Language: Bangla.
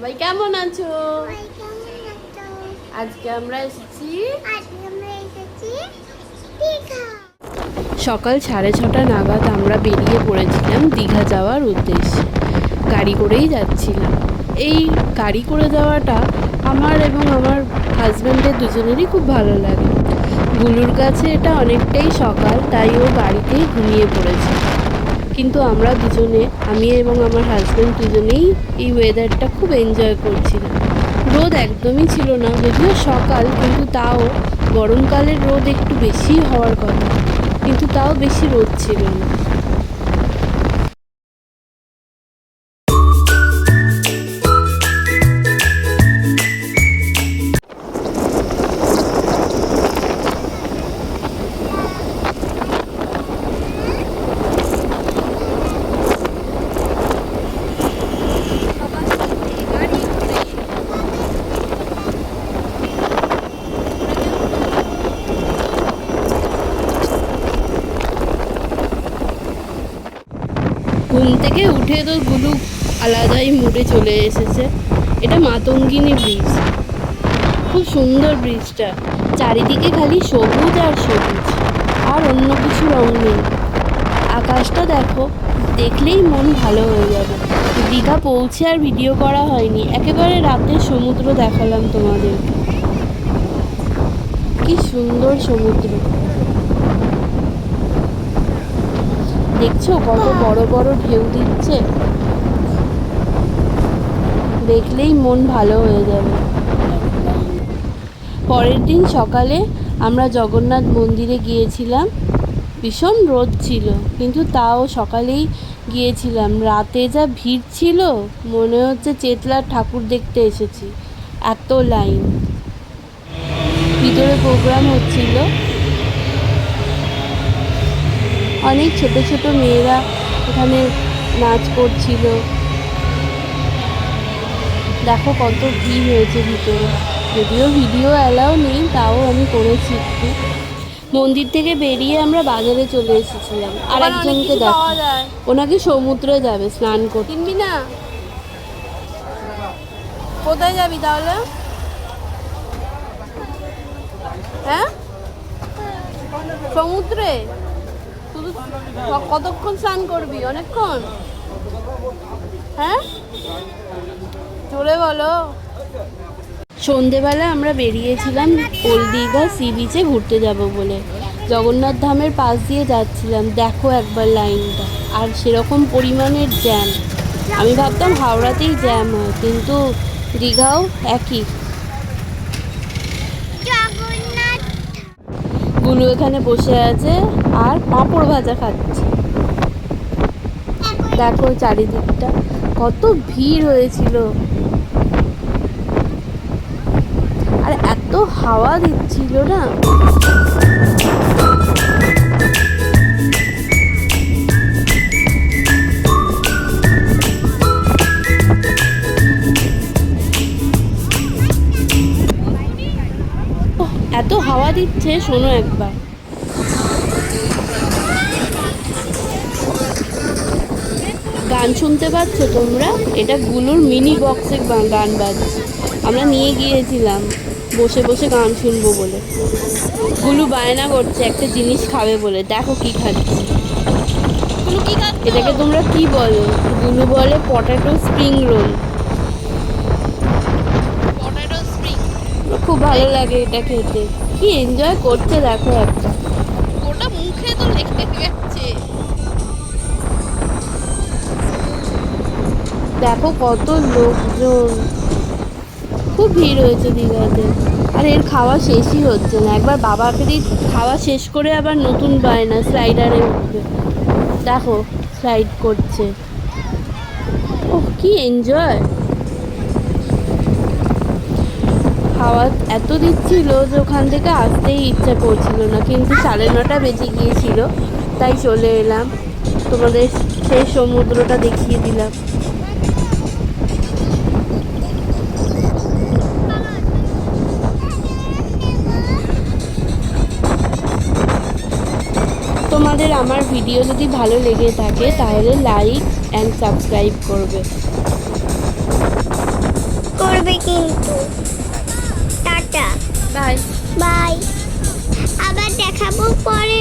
সবাই কেমন আছো? আজকে আমরা এসেছি সকাল 6:30 নাগাদ আমরা বেরিয়ে পড়েছিলাম দীঘা যাওয়ার উদ্দেশ্যে। গাড়ি করেই যাচ্ছিলাম। এই গাড়ি করে যাওয়াটা আমার এবং আমার হাজব্যান্ডের দুজনেরই খুব ভালো লাগে। গুলুর কাছে এটা অনেকটাই সকাল, তাই ও গাড়িতেই ঘুমিয়ে পড়েছে। কিন্তু আমরা দুজনে, আমি এবং আমার হাজব্যান্ড দুজনেই এই ওয়েদারটা খুব এনজয় করছিলাম। রোদ একদমই ছিল না, যদিও সকাল, কিন্তু তাও গরমকালের রোদ একটু বেশি হওয়ার কথা, কিন্তু তাও বেশি রোদ ছিল না। ঘুম থেকে উঠে তো গুলু আলাদাই মুডে চলে এসেছে। এটা মাতঙ্গিনী ব্রিজ, খুব সুন্দর ব্রিজটা। চারিদিকে খালি সবুজ আর সবুজ, আর অন্য কিছু রং নেই। আকাশটা দেখো, দেখলেই মন ভালো হয়ে যাবে। দীঘা পৌঁছে আর ভিডিও করা হয়নি, একেবারে রাতে সমুদ্র দেখালাম তোমাদের। কি সুন্দর সমুদ্র, দেখছো কত বড় বড় ঢেউ দিচ্ছে, দেখলেই মন ভালো হয়ে যাবে। পরের দিন সকালে আমরা জগন্নাথ মন্দিরে গিয়েছিলাম। ভীষণ রোদ ছিল, কিন্তু তাও সকালেই গিয়েছিলাম। রাতে যা ভিড় ছিল, মনে হচ্ছে চেতলার ঠাকুর দেখতে এসেছি, এত লাইন। ভিতরে প্রোগ্রাম হচ্ছিল, অনেক ছোট ছোট মেয়েরা এখানে নাচ করছিল। দেখো কত ভিড় হয়েছে ভিতরে, যদিও ভিডিও অ্যালাউ নেই, তাও আমি করেছি একটু। মন্দির থেকে বেরিয়ে আমরা বাজারে চলে এসেছিলাম। আর একজনকে দেখো, ওনাকে সমুদ্রে যাবে স্নান করতে। কিনবি না? কোথায় যাবি তাহলে? হ্যাঁ, সমুদ্রে? শুধু কতক্ষণ স্নান করবি? অনেকক্ষণ? হ্যাঁ, চলে বলো। সন্ধেবেলা আমরা বেরিয়েছিলাম ওল্ড দীঘা সি বিচে ঘুরতে যাব বলে। জগন্নাথ ধামের পাশ দিয়ে যাচ্ছিলাম, দেখো একবার লাইনটা, আর সেরকম পরিমাণের জ্যাম। আমি ভাবতাম হাওড়াতেই জ্যাম হয়, কিন্তু দীঘাও একই। গুলু এখানে বসে আছে আর পাঁপড় ভাজা খাচ্ছে। দেখো চারিদিকটা কত ভিড় হয়েছিল, আর এত হাওয়া দিচ্ছিল না। এত হাওয়া দিচ্ছে, শোনো একবার। গান শুনতে পাচ্ছ তোমরা? এটা গুলুর মিনি বক্সে গান বাজছে। আমরা নিয়ে গিয়েছিলাম বসে বসে গান শুনবো বলে। গুলু বায়না করছে একটা জিনিস খাবে বলে, দেখো কি খাচ্ছে। এটাকে তোমরা কি বলো? গুলু বলে পটেটো স্প্রিং রোল। খুব ভালো লাগে এটা খেতে। কি এনজয় করছে দেখো একটা, ওটা মুখে তো লেগে গেছে। দেখো কত লোকজন, খুব ভিড় হয়েছে দীঘাতে। আর এর খাওয়া শেষই হচ্ছে না। একবার বাবাকে খাওয়া শেষ করে আবার নতুন বায়না স্লাইডারে উঠবে। দেখো স্লাইড করছে, ওহ কি এনজয়। হাওয়া এত দিচ্ছিল যে ওখান থেকে আসতেই ইচ্ছা করছিল না, কিন্তু 9:30 বেজে গিয়েছিল, তাই চলে এলাম। তোমাদের সেই সমুদ্রটা দেখিয়ে দিলাম। তোমাদের আমার ভিডিও যদি ভালো লেগে থাকে তাহলে লাইক অ্যান্ড সাবস্ক্রাইব করবে। বাই। বাই। আবার দেখাবো পরে।